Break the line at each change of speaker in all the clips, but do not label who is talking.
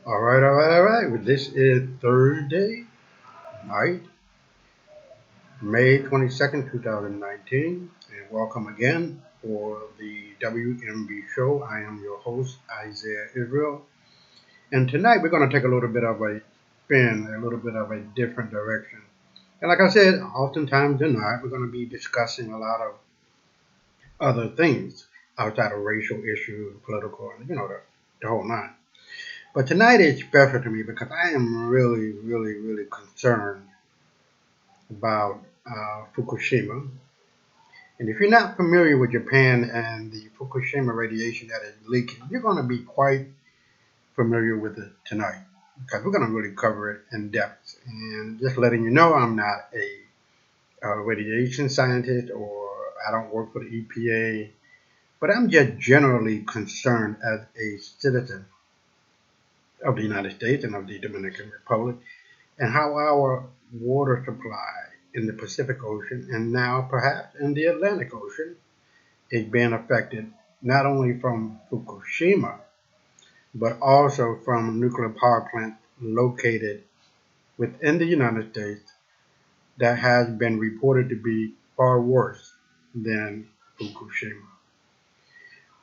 All right. Well, this is Thursday night, May 22nd, 2019, and welcome again for the WMB show. I am your host, Isaiah Israel, and tonight we're going to take a little bit of a spin, a little bit of a different direction. And like I said, oftentimes tonight we're going to be discussing a lot of other things outside of racial issues, political, and the whole nine. But tonight is special to me because I am really concerned about Fukushima. And if you're not familiar with Japan and the Fukushima radiation that is leaking, you're going to be quite familiar with it tonight because we're going to really cover it in depth. And just letting you know, I'm not a radiation scientist or I don't work for the EPA, but I'm just generally concerned as a citizen of the United States and of the Dominican Republic and how our water supply in the Pacific Ocean and now perhaps in the Atlantic Ocean is being affected not only from Fukushima, but also from nuclear power plants located within the United States that has been reported to be far worse than Fukushima.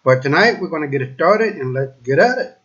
But tonight we're going to get it started and let's get at it.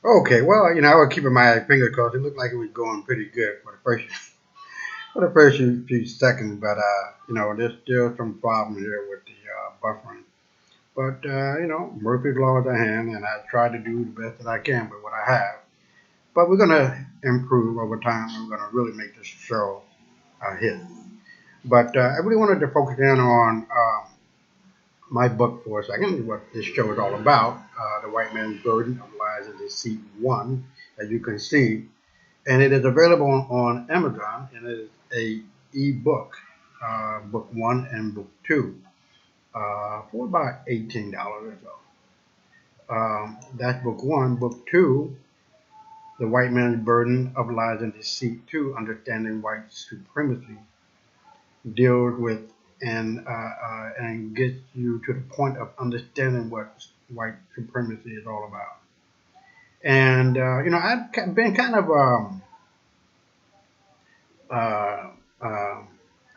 Okay, well, I was keeping my finger crossed. It looked like it was going pretty good for the first few seconds, but there's still some problem here with the buffering. But Murphy's law is at hand, and I try to do the best that I can with what I have. But we're gonna improve over time. And we're gonna really make this show a hit. But I really wanted to focus in on my book for a second, what this show is all about. The White Man's Burden of Lies and Deceit One, as you can see, and it is available on Amazon, and it is a ebook, book one and book two, for about $18 or so. That's book one. Book two, The White Man's Burden of Lies and Deceit Two, Understanding White Supremacy, deals with and gets you to the point of understanding what white supremacy is all about. And I've been kind of uh, uh,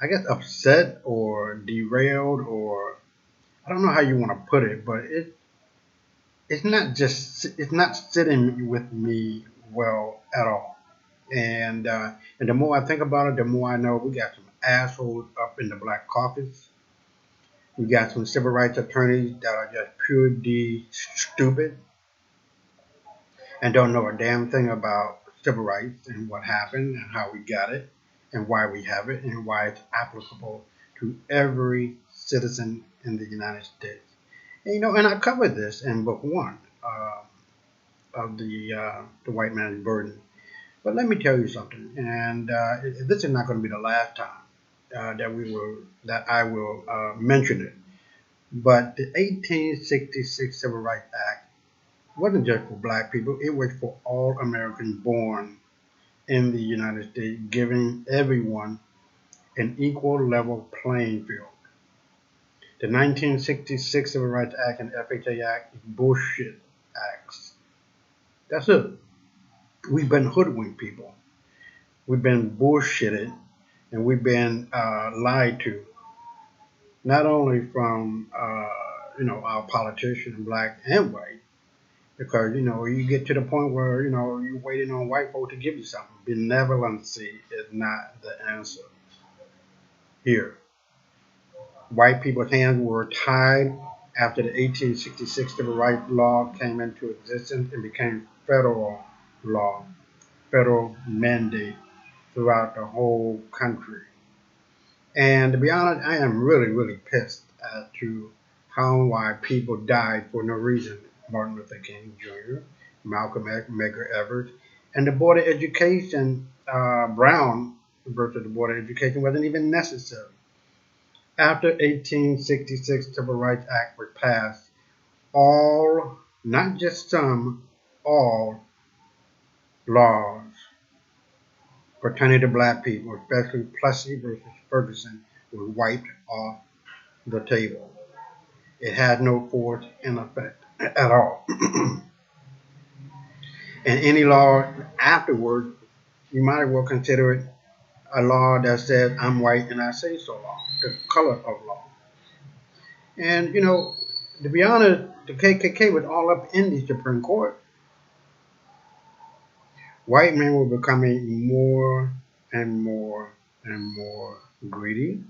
I guess upset or derailed, or I don't know how you want to put it, but it's not sitting with me well at all. And the more I think about it, the more I know we got some assholes up in the black caucus. We got some civil rights attorneys that are just pure D stupid and don't know a damn thing about civil rights and what happened and how we got it and why we have it and why it's applicable to every citizen in the United States. And I covered this in book one of the White Man's Burden. But let me tell you something, and this is not going to be the last time that I will mention it. But the 1866 Civil Rights Act wasn't just for black people, it was for all Americans born in the United States, giving everyone an equal level playing field. The 1966 Civil Rights Act and FHA Act is bullshit acts. That's it. We've been hoodwinked, people. We've been bullshitted, and we've been lied to, not only from our politicians, black and white, because you get to the point where you're waiting on white folk to give you something. Benevolency is not the answer here. White people's hands were tied after the 1866 civil rights law came into existence and became federal law, federal mandate throughout the whole country. And to be honest, I am really pissed as to how and why people died for no reason. Martin Luther King Jr., Malcolm X, Medgar Evers, and the Board of Education, Brown versus the Board of Education wasn't even necessary. After 1866 Civil Rights Act was passed, all, not just some, all laws pertaining to black people, especially Plessy versus Ferguson, was wiped off the table. It had no force in effect at all. And any law afterward, you might as well consider it a law that says I'm white and I say so law, the color of law. And to be honest, the KKK was all up in the Supreme Court. White men were becoming more and more and more greedy.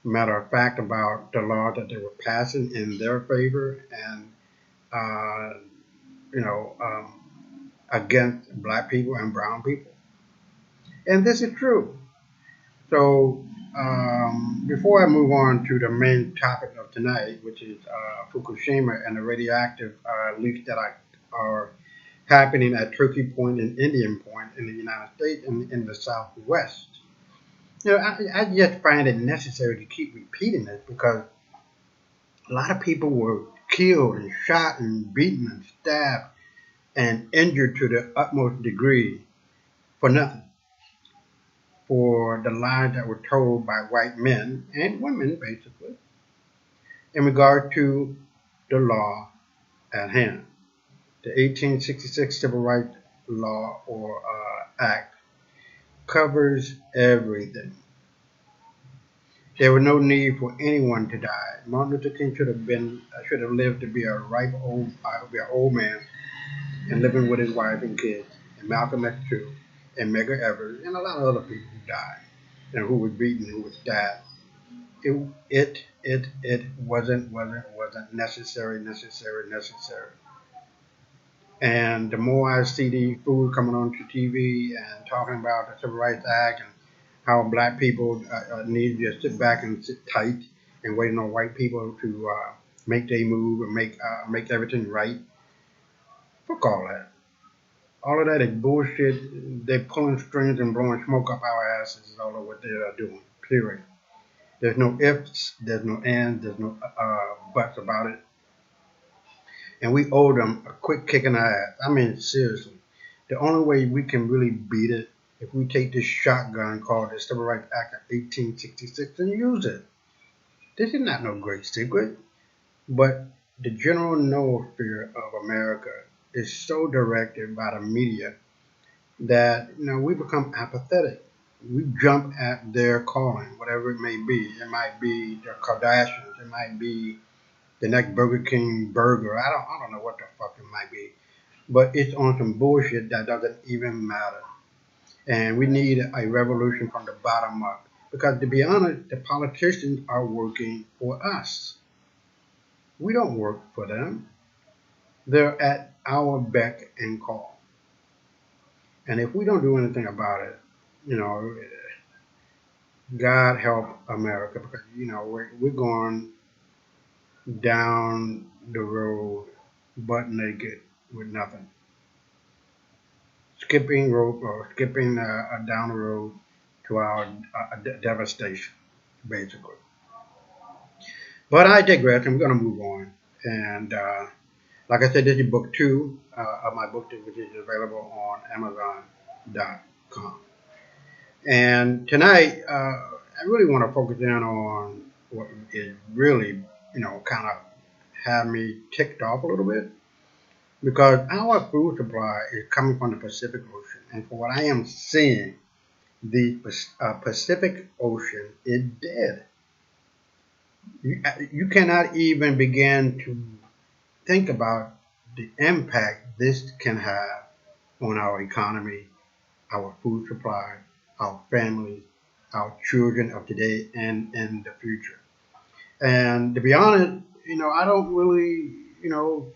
Matter of fact, about the law that they were passing in their favor and uh, you know against black people and brown people. And this is true. So before I move on to the main topic of tonight, which is Fukushima and the radioactive leaks that are happening at Turkey Point and Indian Point in the United States and in the Southwest. I just find it necessary to keep repeating this because a lot of people were killed and shot and beaten and stabbed and injured to the utmost degree for nothing, for the lies that were told by white men and women, basically, in regard to the law at hand. The 1866 Civil Rights Law or Act covers everything. There was no need for anyone to die. Martin Luther King should have lived to be a ripe old man and living with his wife and kids, and Malcolm X too, and Medgar Evers, and a lot of other people who died, and who was beaten, who was stabbed. It wasn't necessary. And the more I see these fools coming on to TV and talking about the Civil Rights Act and how black people need to just sit back and sit tight and waiting on white people to make their move and make everything right. Fuck all that. All of that is bullshit. They're pulling strings and blowing smoke up our asses is all of what they are doing. Period. There's no ifs, there's no ands, there's no buts about it. And we owe them a quick kick in the ass. I mean, seriously. The only way we can really beat it if we take this shotgun called the Civil Rights Act of 1866 and use it. This is not no great secret, but the general noosphere of America is so directed by the media that we become apathetic. We jump at their calling, whatever it may be. It might be the Kardashians. It might be the next Burger King burger. I don't know what the fuck it might be, but it's on some bullshit that doesn't even matter. And we need a revolution from the bottom up because, to be honest, the politicians are working for us. We don't work for them. They're at our beck and call. And if we don't do anything about it, you know, God help America because we're going down the road butt naked with nothing, skipping rope or skipping down the road to our devastation, basically. But I digress. I'm going to move on. And like I said, this is book two of my book, which is available on Amazon.com. And tonight, I really want to focus in on what is really, kind of have me ticked off a little bit because our food supply is coming from the Pacific Ocean. And for what I am seeing, the Pacific Ocean is dead. You cannot even begin to think about the impact this can have on our economy, our food supply, our families, our children of today and in the future. And to be honest, I don't really,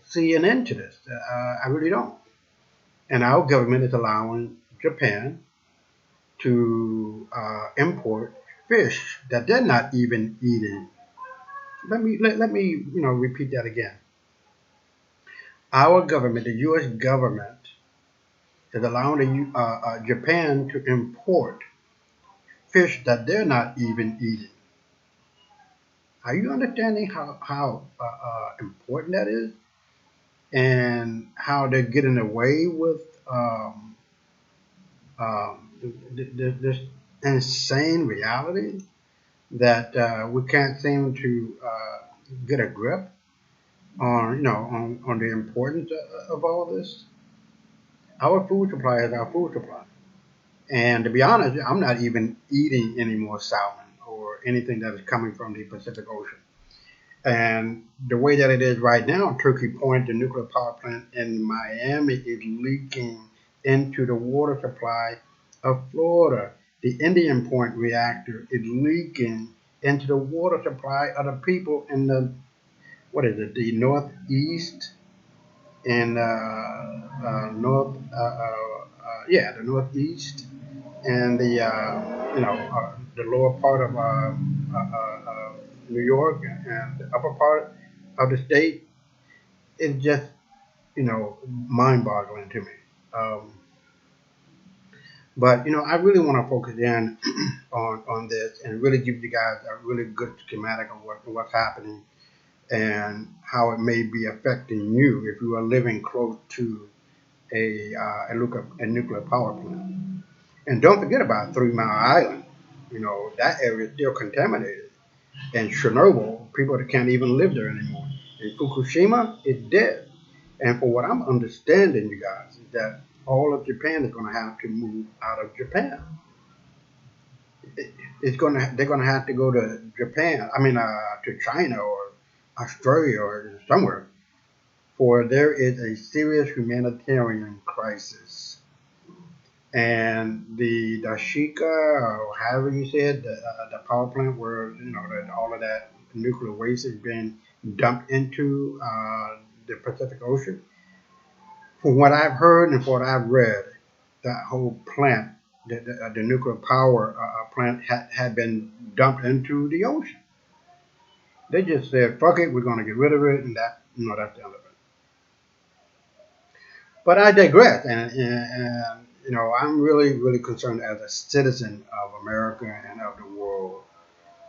see an end to this. I really don't. And our government is allowing Japan to import fish that they're not even eating. Let me repeat that again. Our government, the U.S. government, is allowing Japan to import fish that they're not even eating. Are you understanding how important that is, and how they're getting away with this insane reality that we can't seem to get a grip on, on the importance of all this? Our food supply is our food supply. And to be honest, I'm not even eating any more salmon or anything that is coming from the Pacific Ocean. And the way that it is right now, Turkey Point, the nuclear power plant in Miami, is leaking into the water supply of Florida. The Indian Point reactor is leaking into the water supply of the people in the, what is it, the Northeast and the Northeast and the lower part of New York and the upper part of the state. It's just mind-boggling to me. Um, but I really want to focus in on this and really give you guys a really good schematic of what's happening and how it may be affecting you if you are living close to a nuclear power plant. And don't forget about 3 Mile Island. That area is still contaminated. And Chernobyl, people that can't even live there anymore. And Fukushima is dead. And for what I'm understanding, you guys, is that all of Japan is going to have to move out of Japan. They're going to have to go to Japan. I mean, to China or Australia or somewhere, for there is a serious humanitarian crisis. And the Dashika, or however you said, the power plant where that all of that nuclear waste is being dumped into the Pacific Ocean. From what I've heard and from what I've read, that whole plant, the nuclear power plant, had been dumped into the ocean. They just said, "Fuck it, we're going to get rid of it," and that's the end of it. But I digress, and I'm really, really concerned as a citizen of America and of the world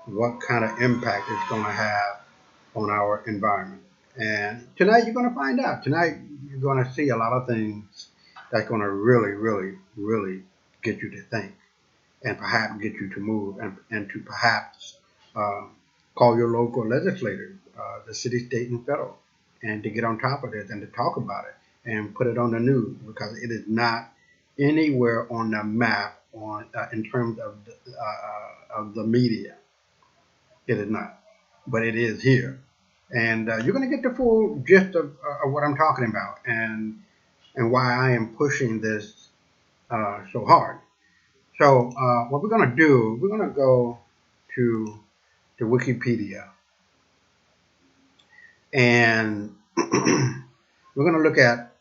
what kind of impact it's going to have on our environment. And tonight you're going to find out. Tonight you're going to see a lot of things that's going to really, really, really get you to think and perhaps get you to move and to perhaps uh, call your local legislators, the city, state, and federal, and to get on top of this and to talk about it and put it on the news because it is not anywhere on the map in terms of the media. It is not, but it is here, and you're going to get the full gist of what I'm talking about and why I am pushing this so hard. So what we're going to do, we're going to go to Wikipedia, and we're going to look at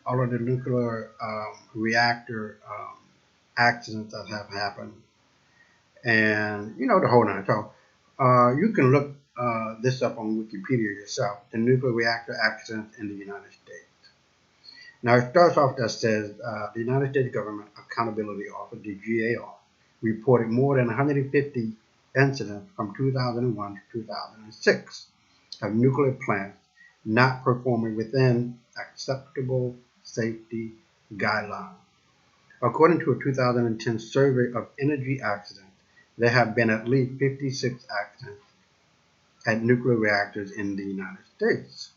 all of the nuclear reactor accidents that have happened, and the whole nine. So you can look this up on Wikipedia yourself. The nuclear reactor accidents in the United States. Now it starts off that says the United States Government Accountability Office, the GAO, reported more than 150 incidents from 2001 to 2006 of nuclear plants not performing within acceptable safety guidelines. According to a 2010 survey of energy accidents, there have been at least 56 accidents at nuclear reactors in the United States,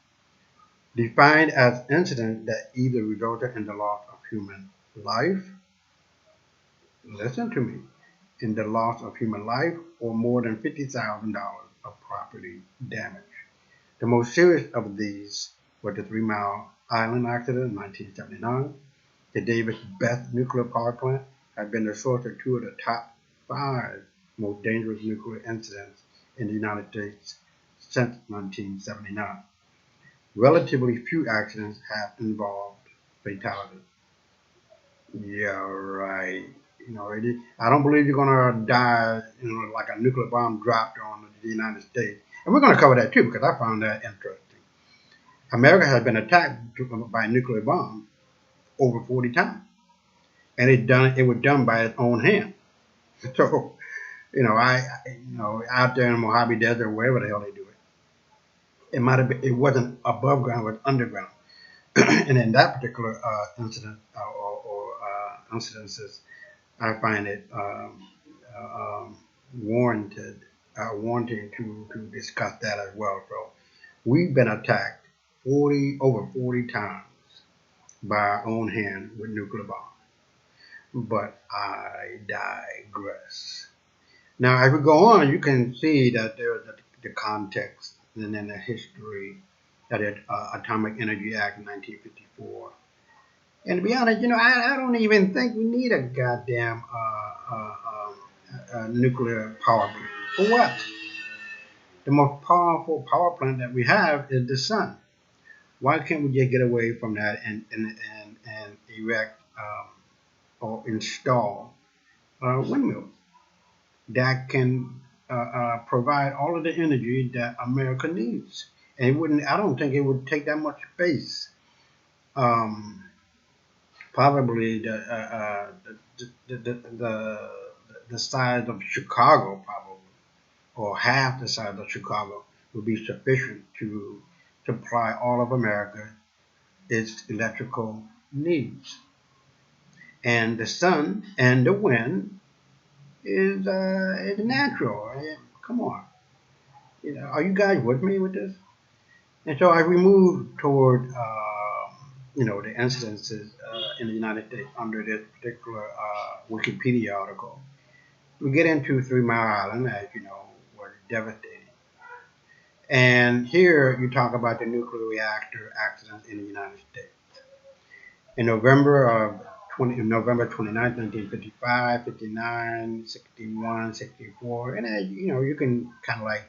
defined as incidents that either resulted in the loss of human life, listen to me, in the loss of human life or more than $50,000 of property damage. The most serious of these were the 3 Mile Island accident in 1979. The Davis-Beth nuclear power plant had been the source of two of the top 5 most dangerous nuclear incidents in the United States since 1979. Relatively few accidents have involved fatalities. Yeah, right. I don't believe you're gonna die, like a nuclear bomb dropped on the United States. And we're gonna cover that too because I found that interesting. America has been attacked by a nuclear bomb over 40 times, and it was done by its own hand. So out there in the Mojave Desert, wherever the hell they do it, it might have been, it wasn't above ground, it was underground. And in that particular incident or incidences, I find it warranted, wanting to discuss that as well. So we've been attacked over 40 times by our own hand with nuclear bombs. But I digress. Now, as we go on, you can see that there's the context and then the history of the Atomic Energy Act of 1954. And to be honest, I don't even think we need a goddamn nuclear power plant. For what? The most powerful power plant that we have is the sun. Why can't we just get away from that and erect or install windmills that can provide all of the energy that America needs? And it wouldn't. I don't think it would take that much space. Um, Probably the size of Chicago, probably, or half the size of Chicago, would be sufficient to supply all of America its electrical needs. And the sun and the wind is natural. Come on, are you guys with me with this? And so as we move toward the incidences in the United States under this particular Wikipedia article, we get into 3 Mile Island, as you know, was devastating. And here you talk about the nuclear reactor accident in the United States. In November 29th, 1955, 59, 61, 64, and you can kind of like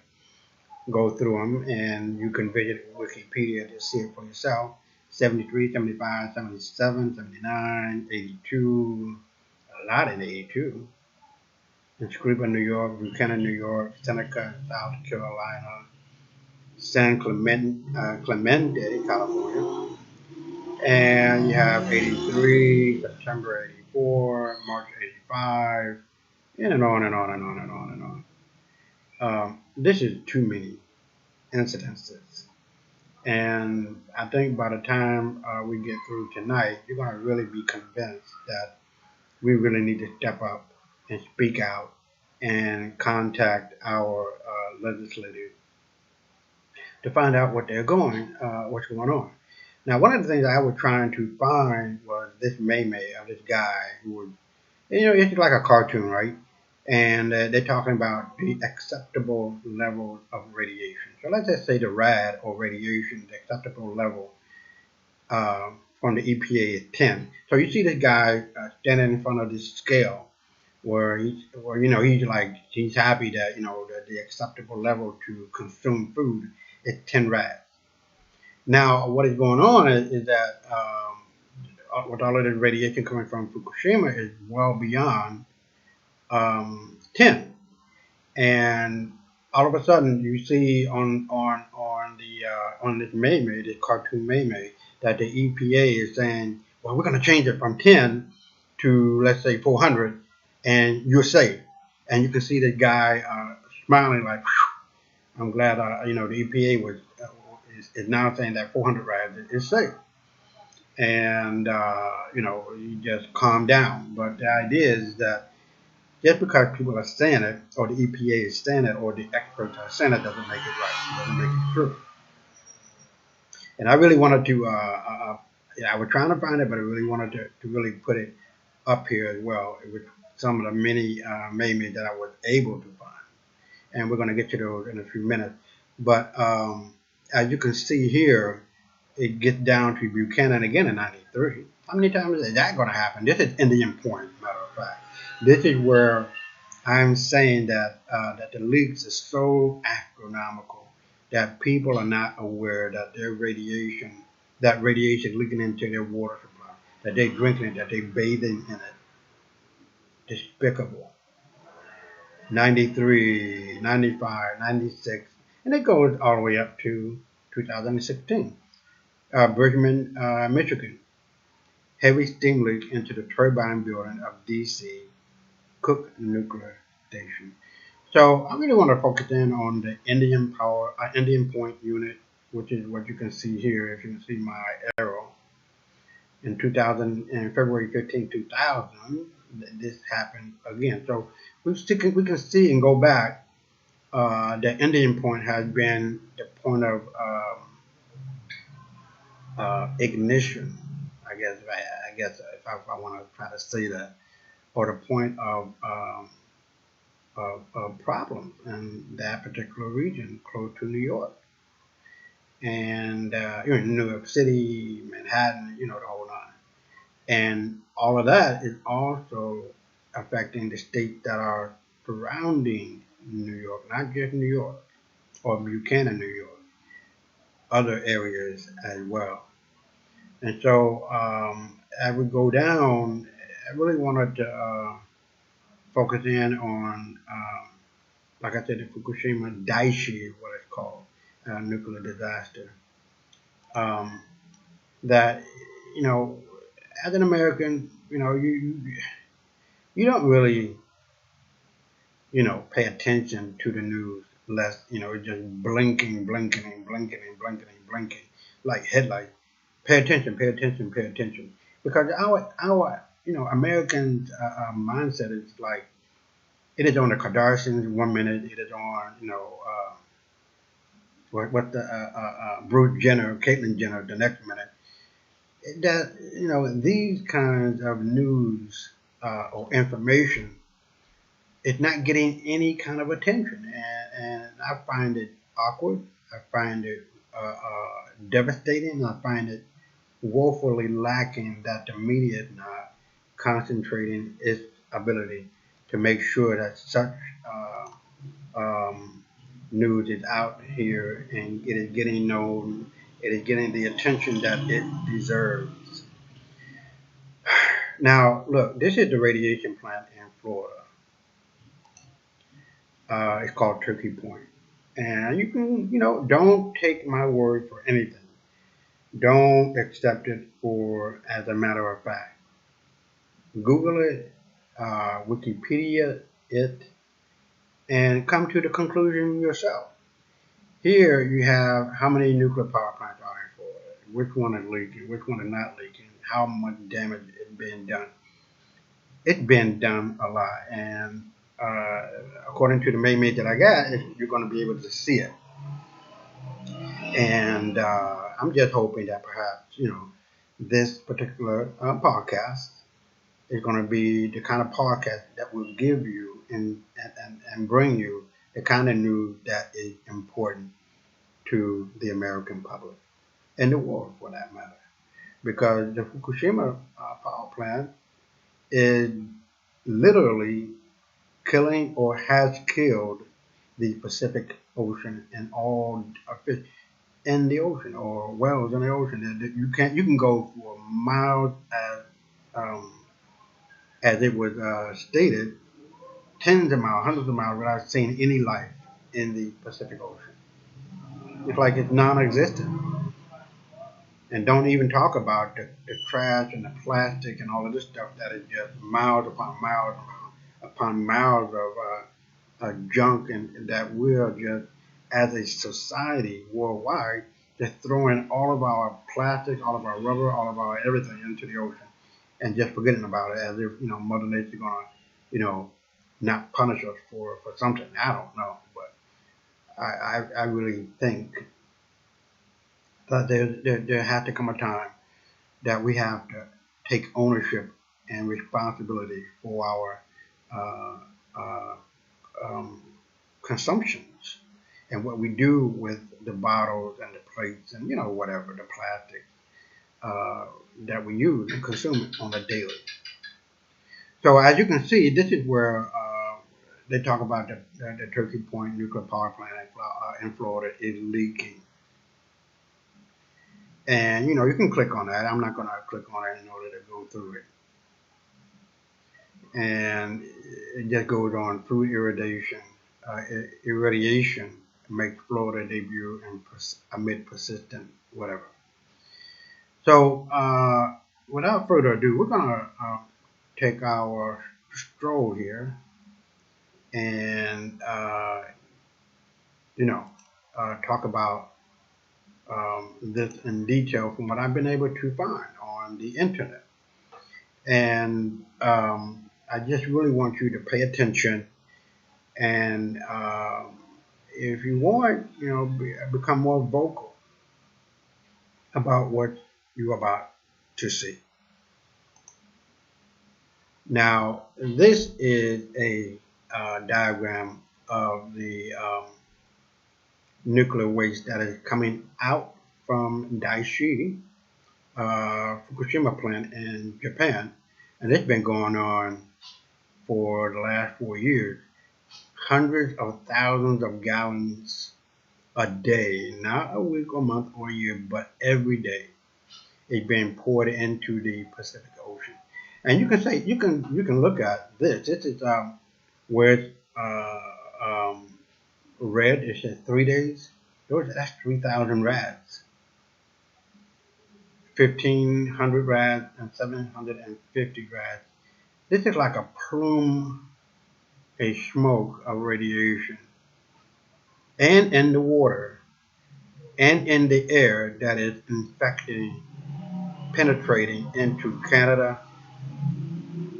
go through them and you can visit Wikipedia to see it for yourself. 73, 75, 77, 79, 82, a lot in 82. In Scribner, New York, Buchanan, New York, Seneca, South Carolina, Clemente, California. And you have 83, September 84, March 85, and on and on and on and on and on. This is too many incidences. And I think by the time we get through tonight, you're going to really be convinced that we really need to step up and speak out and contact our legislators to find out what's going on. Now, one of the things I was trying to find was this May of this guy who was, it's like a cartoon, right? And they're talking about the acceptable level of radiation. So let's just say the RAD or radiation, the acceptable level from the EPA is 10. So you see this guy standing in front of this scale he's happy that that the acceptable level to consume food is 10 rads. Now, what is going on is that with all of the radiation coming from Fukushima is well beyond 10, and all of a sudden you see on this May, this cartoon May, that the EPA is saying, well, we're going to change it from 10 to let's say 400, and you're safe. And you can see the guy smiling like, I'm glad the EPA is now saying that 400 rads is safe, and you just calm down. But the idea is that just because people are saying it, or the EPA is saying it, or the experts are saying it, doesn't make it right. It doesn't make it true. And I really wanted to, I was trying to find it, but I really wanted to really put it up here as well with some of the many maybe that I was able to find. And we're going to get to those in a few minutes. But as you can see here, it gets down to Buchanan again in 93. How many times is that going to happen? This is Indian Point, matter of fact. This is where I'm saying that that the leaks are so astronomical that people are not aware that that radiation leaking into their water supply, that they're drinking it, that they're bathing in it. Despicable. 93, 95, 96, and it goes all the way up to 2016. Bridgman, Michigan. Heavy steam leak into the turbine building of DC Cook Nuclear Station. So I really want to focus in on the Indian Point unit, which is what you can see here. If you can see my arrow, in 2000, in February 2000, this happened again. So we can see and go back. The Indian Point has been the point of ignition. I guess if I want to try to say that, or the point of problems in that particular region close to New York and New York City, Manhattan, the whole nine. And all of that is also affecting the states that are surrounding New York, not just New York or Buchanan, New York, other areas as well. And so as we go down, I really wanted to focus in on, like I said, the Fukushima Daiichi, what it's called, nuclear disaster. Um, that, you know, as an American, you don't really, pay attention to the news unless, it's just blinking, blinking, and blinking, and blinking, and blinking, like headlights. Pay attention, pay attention, pay attention. Because our Americans' mindset is like, it is on the Kardashians 1 minute, it is on, what the Bruce Jenner, Caitlyn Jenner the next minute. That, these kinds of news or information is not getting any kind of attention. And I find it awkward. I find it devastating. I find it woefully lacking that the media is not concentrating its ability to make sure that such um, news is out here and it is getting known, it is getting the attention that it deserves. Now, look, this is the radiation plant in Florida. It's called Turkey Point. And you can, don't take my word for anything. Don't accept it for as a matter of fact. Google it, Wikipedia it, and come to the conclusion yourself. Here you have how many nuclear power plants are in Florida, which one is leaking, which one is not leaking, how much damage is being done. It's been done a lot, and uh, according to the mail that I got, you're going to be able to see it. And I'm just hoping that perhaps, this particular podcast is going to be the kind of podcast that will give you and bring you the kind of news that is important to the American public and the world for that matter. Because the Fukushima power plant is literally killing or has killed the Pacific Ocean and all fish in the ocean or wells in the ocean. You can go for miles as it was stated, tens of miles, hundreds of miles without seeing any life in the Pacific Ocean. It's like it's non-existent. And don't even talk about the trash and the plastic and all of this stuff that is just miles upon miles of junk and that we're just, as a society worldwide, just throwing all of our plastic, all of our rubber, all of our everything into the ocean and just forgetting about it as if, Mother Nature's going to, not punish us for something. I don't know. But I really think that there has to come a time that we have to take ownership and responsibility for our uh, uh, um, consumptions and what we do with the bottles and the plates and whatever the plastic uh, that we use and consume on a daily. So as you can see, this is where they talk about the Turkey Point nuclear power plant in Florida is leaking. And you can click on that. I'm not going to click on it in order to go through it. And it just goes on food irradiation. Irradiation makes Florida debut amid persistent whatever. So, without further ado, we're gonna take our stroll here and you know talk about this in detail from what I've been able to find on the internet. And I just really want you to pay attention and if you want, become more vocal about what you're about to see. Now, this is a diagram of the nuclear waste that is coming out from Daiichi Fukushima plant in Japan, and it's been going on for the last 4 years. Hundreds of thousands of gallons a day, not a week or month or a year, but every day is being poured into the Pacific Ocean. And you can say you can look at this. This is where it's red. It says 3 days. That's 3,000 rads, 1,500 rads, and 750 rads. This is like a plume, a smoke of radiation, and in the water, and in the air that is infecting, penetrating into Canada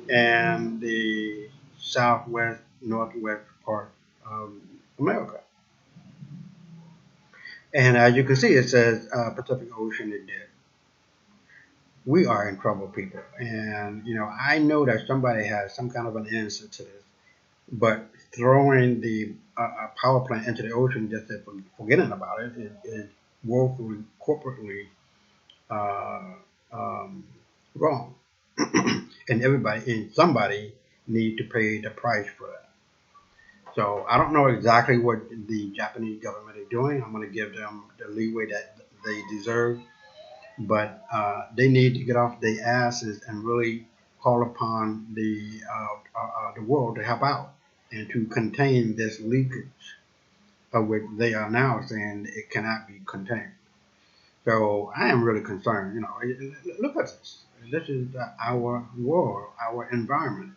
and the southwest, northwest part of America. And as you can see, it says Pacific Ocean is dead. We are in trouble, people. And, I know that somebody has some kind of an answer to this, but throwing the power plant into the ocean just as forgetting about it is woefully, corporately uh, um, wrong. And somebody need to pay the price for that. So I don't know exactly what the Japanese government is doing. I'm going to give them the leeway that they deserve, but they need to get off their asses and really call upon the world to help out and to contain this leakage of which they are now saying it cannot be contained. So I am really concerned. Look at this. This is our world, our environment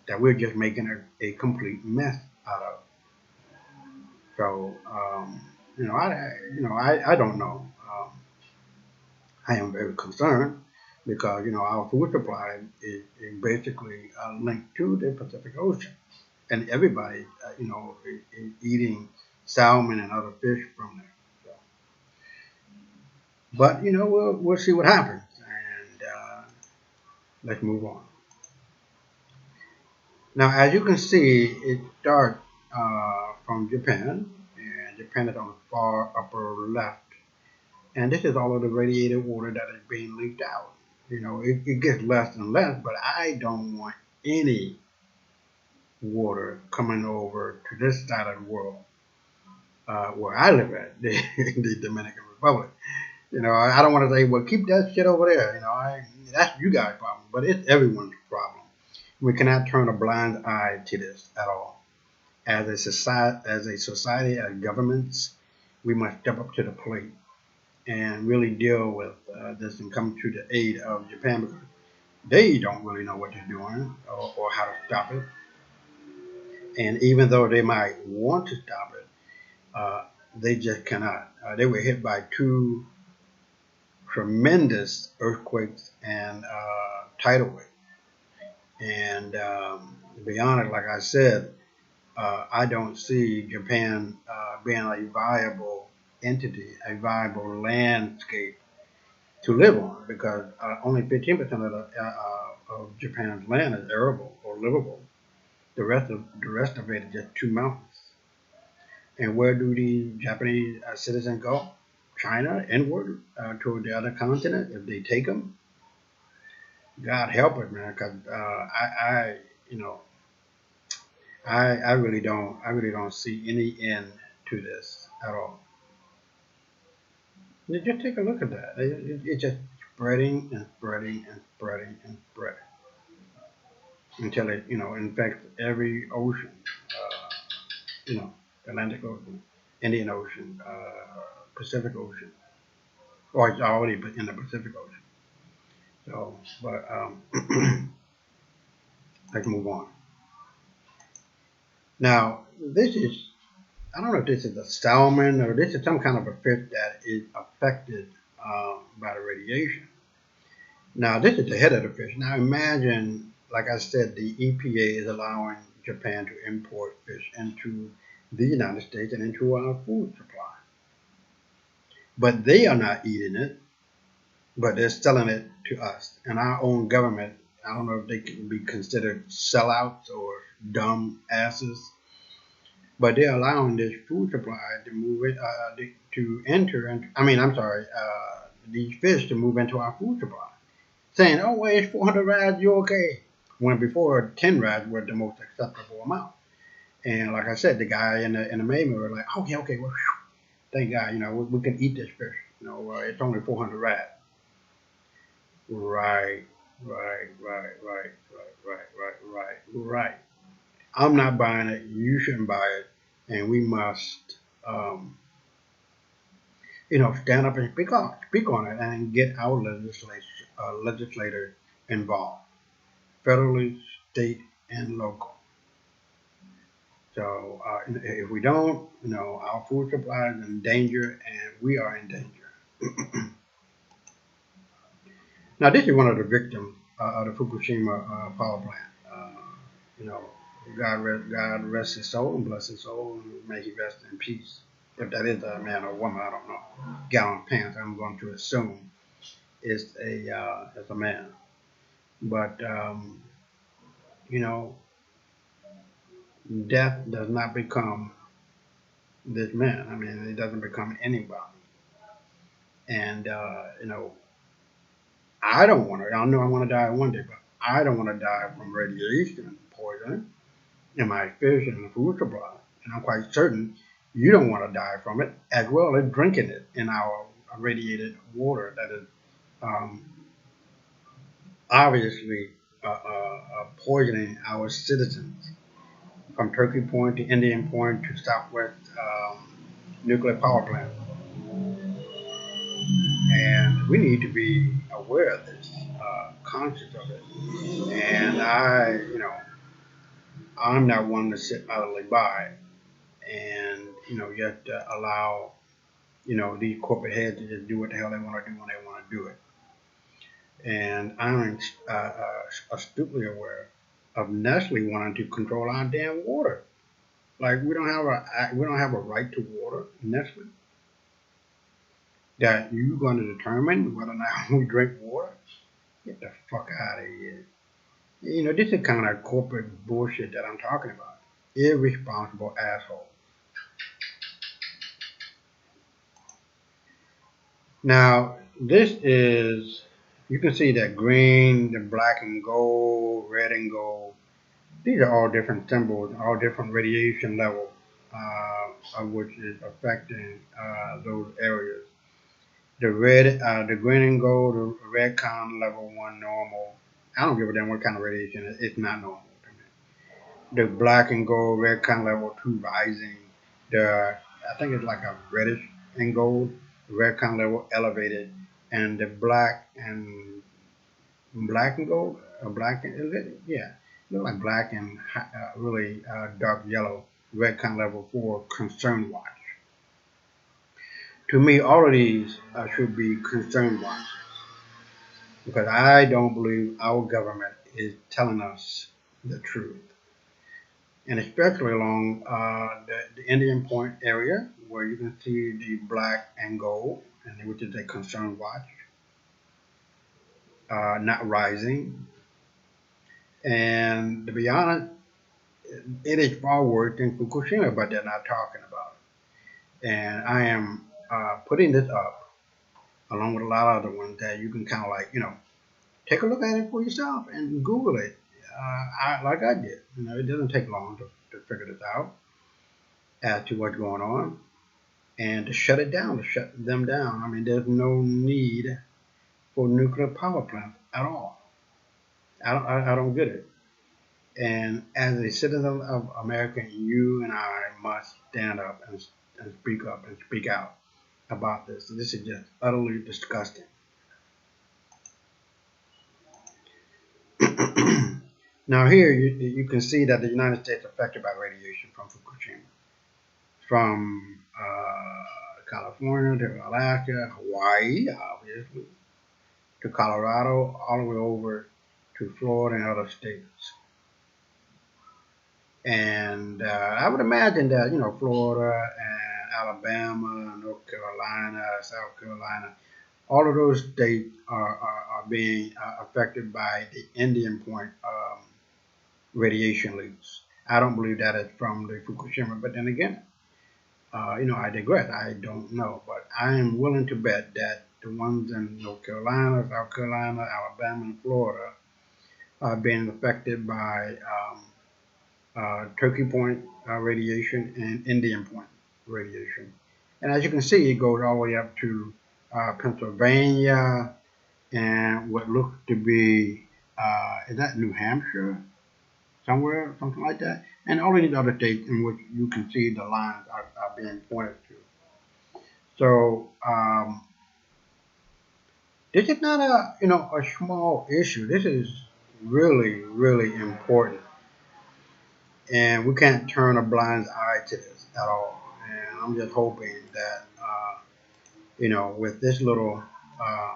that we're just making a complete mess out of. So, I don't know. I am very concerned because, our food supply is basically linked to the Pacific Ocean. And everybody, is eating salmon and other fish from there. So, but, we'll see what happens. And let's move on. Now, as you can see, it starts from Japan. And Japan is on the far upper left. And this is all of the radiated water that is being leaked out. It gets less and less, but I don't want any water coming over to this side of the world where I live at, the Dominican Republic. I don't want to say, well, keep that shit over there. That's you guys' problem, but it's everyone's problem. We cannot turn a blind eye to this at all. As a society, as governments, we must step up to the plate and really deal with this and come to the aid of Japan because they don't really know what they're doing or how to stop it. And even though they might want to stop it, uh, they just cannot. They were hit by two tremendous earthquakes and tidal wave. And to be honest, like I said, I don't see Japan being a viable entity, a viable landscape to live on because only 15% of Japan's land is arable or livable. The rest of it is just two mountains. And where do the Japanese citizens go? China, inward toward the other continent. If they take them, God help us, man. Because you know, I really don't see any end to this at all. Just take a look at that. It's just spreading and spreading and spreading and spreading until it, infects every ocean. You know, Atlantic Ocean, Indian Ocean, Pacific Ocean. or it's already in the Pacific Ocean. So, but let's move on. Now, this is, I don't know if this is a salmon or this is some kind of a fish that is affected by the radiation. Now, this is the head of the fish. Now, imagine, like I said, the EPA is allowing Japan to import fish into the United States and into our food supply. But they are not eating it, but they're selling it to us. And our own government, I don't know if they can be considered sellouts or dumb asses, but they're allowing this food supply to move it, to enter, and I mean, I'm sorry, these fish to move into our food supply. Saying, oh, well, it's 400 rads, you're okay. When before 10 rads were the most acceptable amount. And like I said, the guy in the main were like, okay, okay, well, thank God, we can eat this fish. It's only 400 rads. Right, right, right, right, right. I'm not buying it. You shouldn't buy it. And we must, um, stand up and speak on it and get our legislators involved, federally, state, and local. So if we don't, our food supply is in danger, and we are in danger. Now, this is one of the victims of the Fukushima power plant. You know, God rest his soul and bless his soul, and may he rest in peace. If that is a man or woman, I don't know. Gown pants, I'm going to assume it's a man. But you know, death does not become this man. I mean, it doesn't become anybody. And I don't want to. I know I want to die one day, but I don't want to die from radiation poisoning in my fish and the food supply. And I'm quite certain you don't want to die from it, as well as drinking it in our irradiated water that is um, obviously poisoning our citizens from Turkey Point to Indian Point to Southwest nuclear power plant. And we need to be aware of this, conscious of it. And I'm not one to sit idly by and, just allow, these corporate heads to just do what the hell they want to do when they want to do it. And I'm astutely aware of Nestle wanting to control our damn water. Like we don't have a right to water, Nestle. That you're going to determine whether or not we drink water. Get the fuck out of here. This is kind of corporate bullshit that I'm talking about. Irresponsible asshole. Now, this is, you can see that green, the black and gold, red and gold. These are all different symbols, all different radiation levels, of which is affecting those areas. The green and gold, the red kind level one normal. I don't give a damn what kind of radiation. It's not normal to me. The black and gold, red kind level two rising. The I think it's like a reddish and gold, red kind level elevated, and the black and gold, black and is it? Yeah, look like black and really dark yellow, red kind level four concern watch. To me, all of these should be concern watch because I don't believe our government is telling us the truth. And especially along the Indian Point area, where you can see the black and gold, and which is a concern watch, not rising. And to be honest, it is far worse than Fukushima, but they're not talking about it. And I am putting this up along with a lot of other ones that you can kind of like, take a look at it for yourself and Google it, like I did. It doesn't take long to figure this out as to what's going on. And to shut it down, to shut them down. I mean, there's no need for nuclear power plants at all. I don't get it. And as a citizen of America, you and I must stand up and speak out. about this. This is just utterly disgusting. Now here you can see that the United States is affected by radiation from Fukushima, from California to Alaska, Hawaii, obviously, to Colorado, all the way over to Florida and other states. And I would imagine that, Florida and Alabama, North Carolina, South Carolina, all of those states are being affected by the Indian Point radiation leaks. I don't believe that is from the Fukushima, but then again, I digress. I don't know, but I am willing to bet that the ones in North Carolina, South Carolina, Alabama, and Florida are being affected by Turkey Point radiation and Indian Point radiation. And as you can see, it goes all the way up to Pennsylvania and what looks to be, is that New Hampshire? Somewhere, something like that. And all of these other states in which you can see the lines are being pointed to. So this is not a small issue. This is really, really important. And we can't turn a blind eye to this at all. And I'm just hoping that, with this little uh,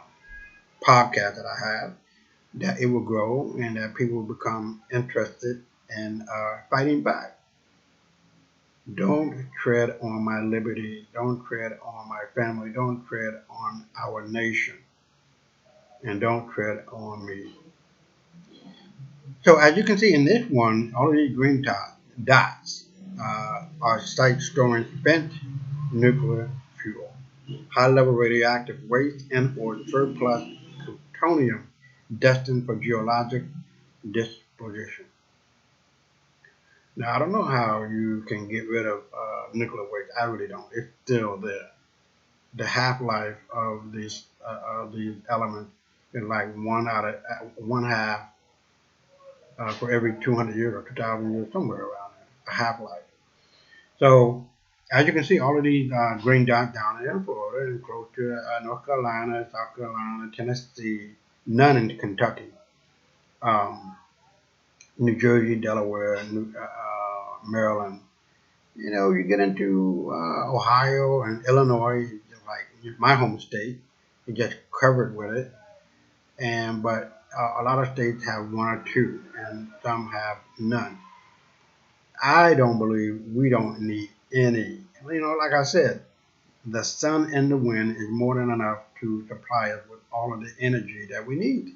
podcast that I have, that it will grow and that people will become interested in fighting back. Don't tread on my liberty. Don't tread on my family. Don't tread on our nation. And don't tread on me. So as you can see in this one, all of these green dots are sites storing spent nuclear fuel, high-level radioactive waste, and or surplus plutonium destined for geologic disposition. Now, I don't know how you can get rid of nuclear waste. I really don't. It's still there. The half-life of these elements is like one half for every 200 years or 2,000 years, somewhere around there, a half-life. So, as you can see, all of these green dots down there in Florida and close to North Carolina, South Carolina, Tennessee, none in Kentucky, um, New Jersey, Delaware, Maryland. You get into Ohio and Illinois, like my home state, it just covered with it. But a lot of states have one or two, and some have none. I don't believe we don't need any. Like I said, the sun and the wind is more than enough to supply us with all of the energy that we need.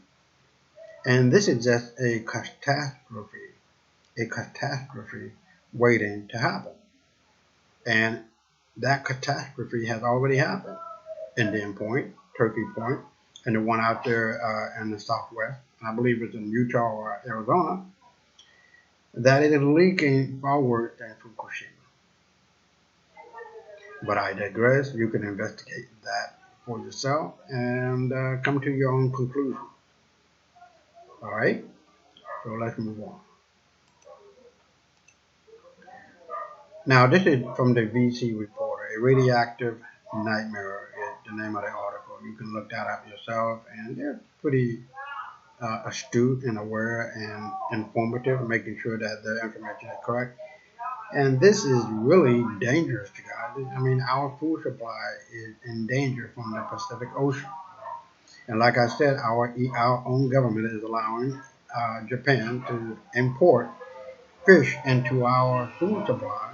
And this is just a catastrophe waiting to happen. And that catastrophe has already happened. Indian Point, Turkey Point, and the one out there in the southwest, I believe it's in Utah or Arizona, that it is leaking far worse than Fukushima. But I digress. You can investigate that for yourself and come to your own conclusion. All right? So let's move on. Now, this is from the VC Reporter. A radioactive nightmare is the name of the article. You can look that up yourself, and they're pretty astute and aware and informative, making sure that the information is correct. And this is really dangerous, you guys. I mean, our food supply is in danger from the Pacific Ocean. And like I said, our own government is allowing Japan to import fish into our food supply,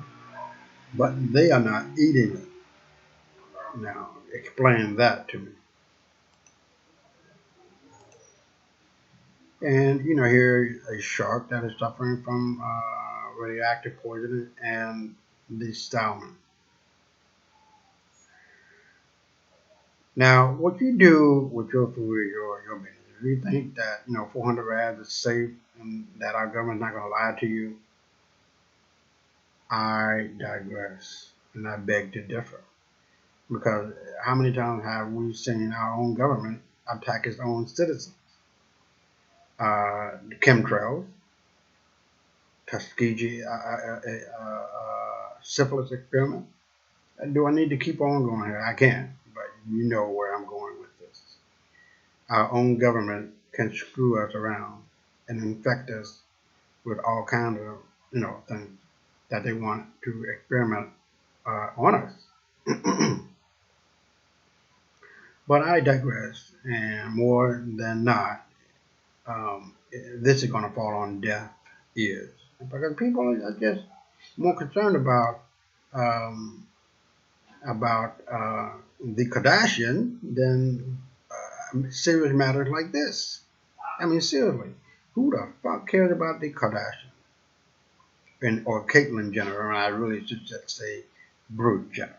but they are not eating it. Now, explain that to me. And here a shark that is suffering from radioactive poisoning and the salmon. Now, what you do with your food is your business. If you think that 400 rads is safe and that our government's not going to lie to you, I digress, and I beg to differ. Because how many times have we seen our own government attack its own citizens? The chemtrails, Tuskegee syphilis experiment, Do I need to keep on going here? I can, but you know where I'm going with this. Our own government can screw us around and infect us with all kinds of, things that they want to experiment on us. But I digress, and more than not, this is going to fall on deaf ears because people are just more concerned um, about the Kardashian than serious matters like this. I mean, seriously, who the fuck cares about the Kardashian or Caitlyn Jenner? And I really should just say Bruce Jenner.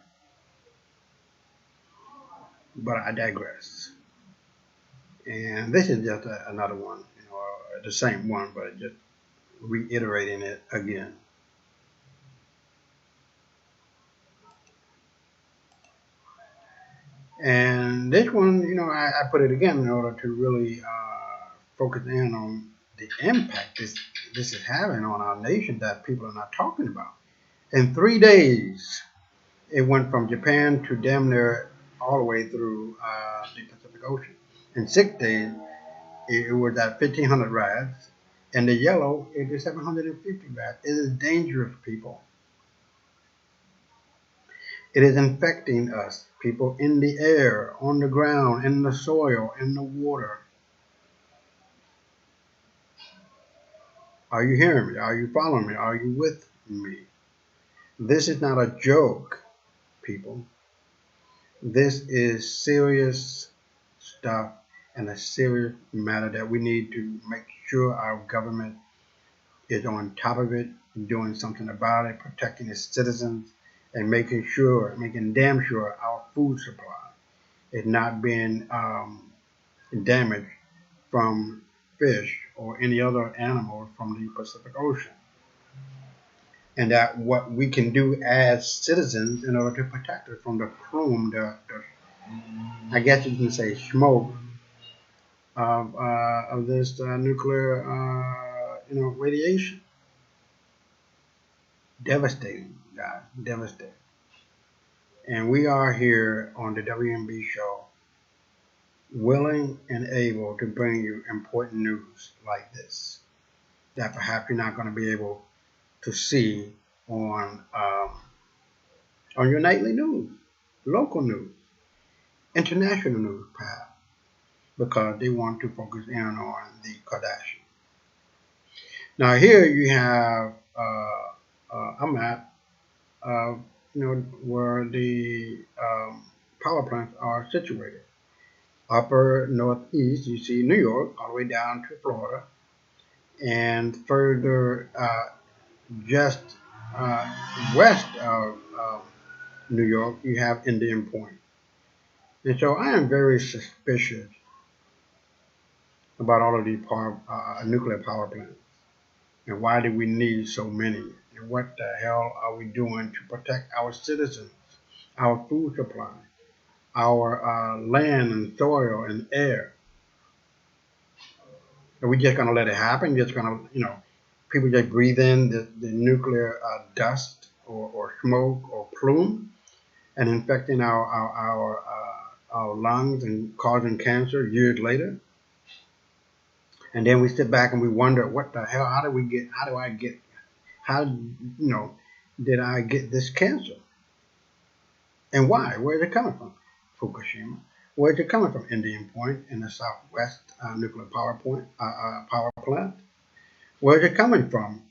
But I digress. And this is just another one, the same one, but just reiterating it again. And this one, I put it again in order to really focus in on the impact this is having on our nation that people are not talking about. In 3 days, it went from Japan to damn near all the way through the Pacific Ocean. In 6 days, it was at 1,500 rads. And the yellow, it is 750 rads. It is dangerous, people. It is infecting us, people, in the air, on the ground, in the soil, in the water. Are you hearing me? Are you following me? Are you with me? This is not a joke, people. This is serious stuff and a serious matter that we need to make sure our government is on top of it, doing something about it, protecting its citizens, and making damn sure our food supply is not being damaged from fish or any other animal from the Pacific Ocean. And that what we can do as citizens in order to protect us from the plume, the I guess you can say smoke of this nuclear, radiation. Devastating, guys, devastating. And we are here on the WMB show, willing and able to bring you important news like this that perhaps you're not going to be able to see on your nightly news, local news, international news, perhaps, because they want to focus in on the Kardashian. Now here you have a map of where the power plants are situated. Upper northeast, you see New York, all the way down to Florida, and further just west of New York, you have Indian Point. And so I am very suspicious about all of these nuclear power plants. And why do we need so many? And what the hell are we doing to protect our citizens, our food supply, our land and soil and air? Are we just going to let it happen? Just going to, people just breathe in the nuclear dust or smoke or plume and infecting our lungs and causing cancer years later? And then we sit back and we wonder, what the hell? How did I get this cancer? And why? Where is it coming from? Fukushima. Where is it coming from? Indian Point in the southwest nuclear power plant. Where is it coming from?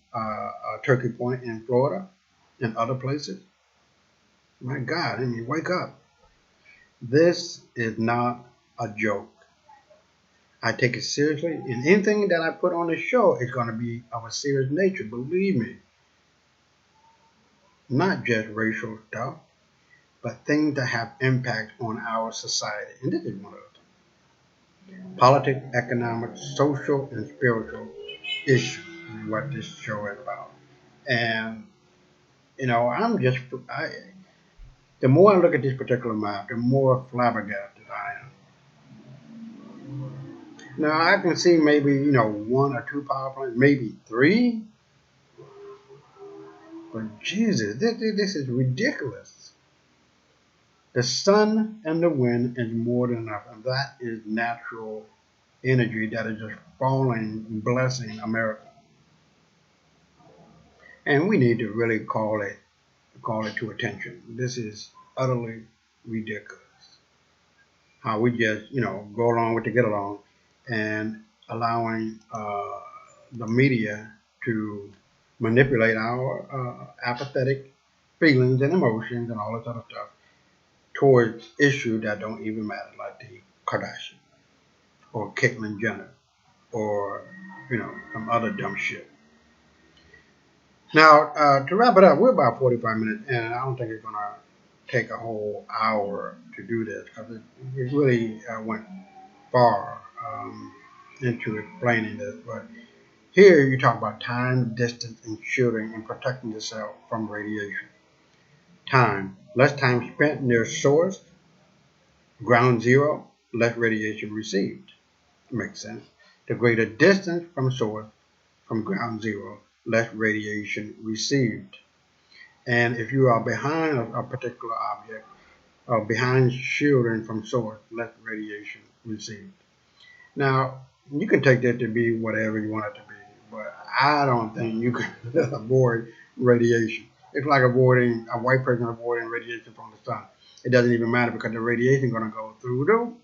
Turkey Point in Florida and other places. My God, I mean, wake up. This is not a joke. I take it seriously, and anything that I put on the show is going to be of a serious nature, believe me. Not just racial stuff, but things that have impact on our society. And this is one of them. Politics, economic, social, and spiritual issues is what this show is about. And, the more I look at this particular map, the more flabbergasted I am. Now, I can see maybe, one or two power plants, maybe three. But Jesus, this is ridiculous. The sun and the wind is more than enough, and that is natural energy that is just falling, blessing America. And we need to really call it to attention. This is utterly ridiculous. How we just, go along with the get along and allowing the media to manipulate our apathetic feelings and emotions and all this other stuff towards issues that don't even matter, like the Kardashian or Caitlyn Jenner or, some other dumb shit. Now, to wrap it up, we're about 45 minutes in, and I don't think it's going to take a whole hour to do this because it really went far into explaining this. But here you talk about time, distance, and shielding and protecting yourself from radiation. Time. Less time spent near source, ground zero, less radiation received. Makes sense. The greater distance from source, from ground zero, less radiation received. And if you are behind a particular object, or behind shielding from source, less radiation received. Now, you can take that to be whatever you want it to be, but I don't think you can avoid radiation. It's like avoiding a white person avoiding radiation from the sun. It doesn't even matter because the radiation is going to go through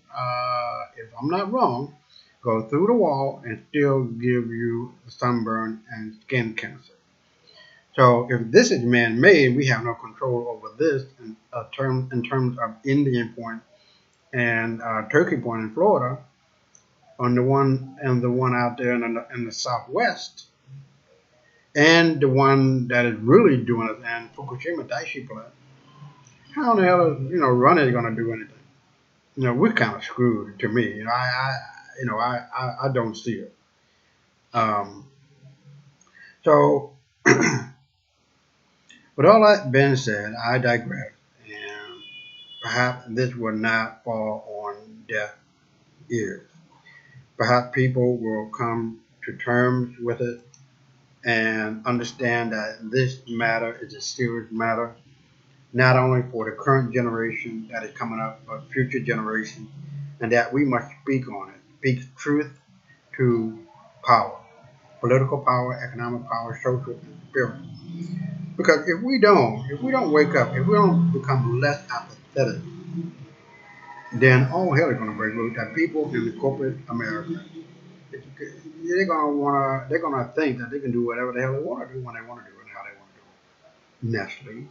if I'm not wrong, go through the wall and still give you sunburn and skin cancer. So if this is man-made, we have no control over this in terms of Indian Point and Turkey Point in Florida, on the one out there in the southwest, and the one that is really doing it in Fukushima Daiichi plant. How in the hell is Runny going to do anything? We're kind of screwed to me. I don't see it. Um, so, with all that being said, I digress, and perhaps this will not fall on deaf ears. Perhaps people will come to terms with it and understand that this matter is a serious matter, not only for the current generation that is coming up, but future generations, and that we must speak on it, speak truth to power, political power, economic power, social, and spiritual. Because if we don't wake up, if we don't become less apathetic, then all hell is going to break loose. That people in the corporate America, they're gonna think that they can do whatever the hell they want to do when they want to do it and how they want to do it. Naturally,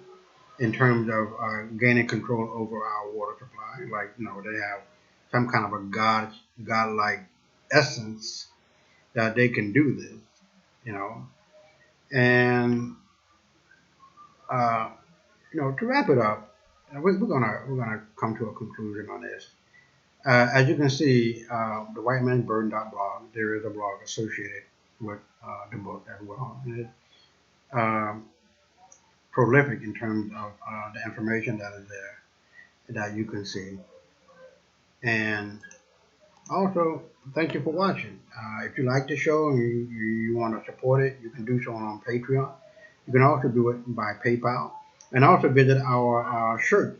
in terms of gaining control over our water supply, like they have some kind of a godlike essence that they can do this, you know, and uh, to wrap it up, we're gonna come to a conclusion on this. As you can see, the White Man's Burden blog, there is a blog associated with the book as well. And um, prolific in terms of the information that is there that you can see. And also, thank you for watching. If you like the show and you want to support it, you can do so on Patreon. You can also do it by PayPal. And also visit our shirt,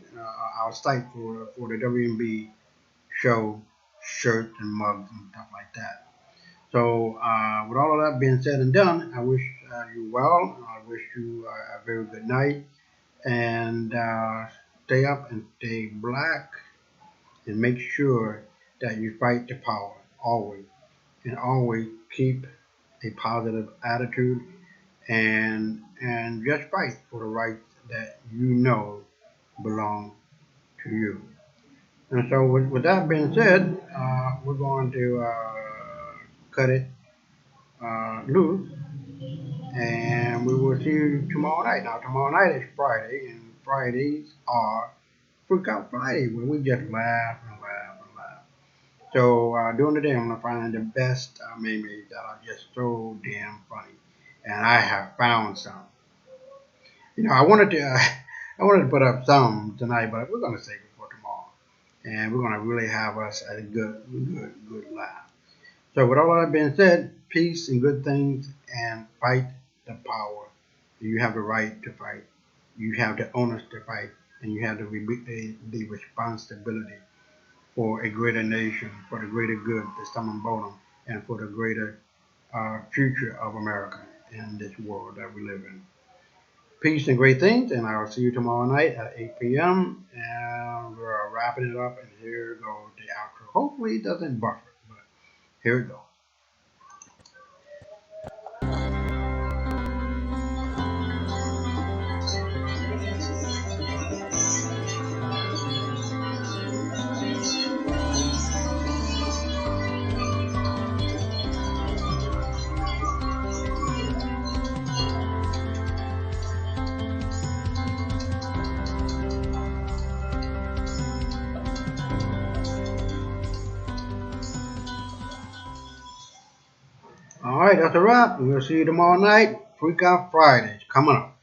our site for the WMB show shirts and mugs and stuff like that. So, with all of that being said and done, I wish you well. I wish you a very good night. And stay up and stay black, and make sure that you fight the power always, and always keep a positive attitude, and just fight for the rights that belong to you. And so with that being said, we're going to cut it loose, and we will see you tomorrow night. Now tomorrow night is Friday, and Fridays are Freak Out Friday, where we just laugh and laugh and laugh. So during the day, I'm gonna find the best memes that are just so damn funny, and I have found some. I wanted to I wanted to put up some tonight, but we're gonna save it for tomorrow, and we're gonna really have us a good laugh. So with all that being said, peace and good things, and fight the power. You have the right to fight. You have the onus to fight. and you have the responsibility for a greater nation, for the greater good, the summum bonum, and for the greater future of America in this world that we live in. Peace and great things, and I'll see you tomorrow night at 8 p.m. And we're wrapping it up, and here goes the outro. Hopefully it doesn't buffer, but here it goes. All right, that's a wrap. We'll see you tomorrow night. Freak Out Fridays coming up.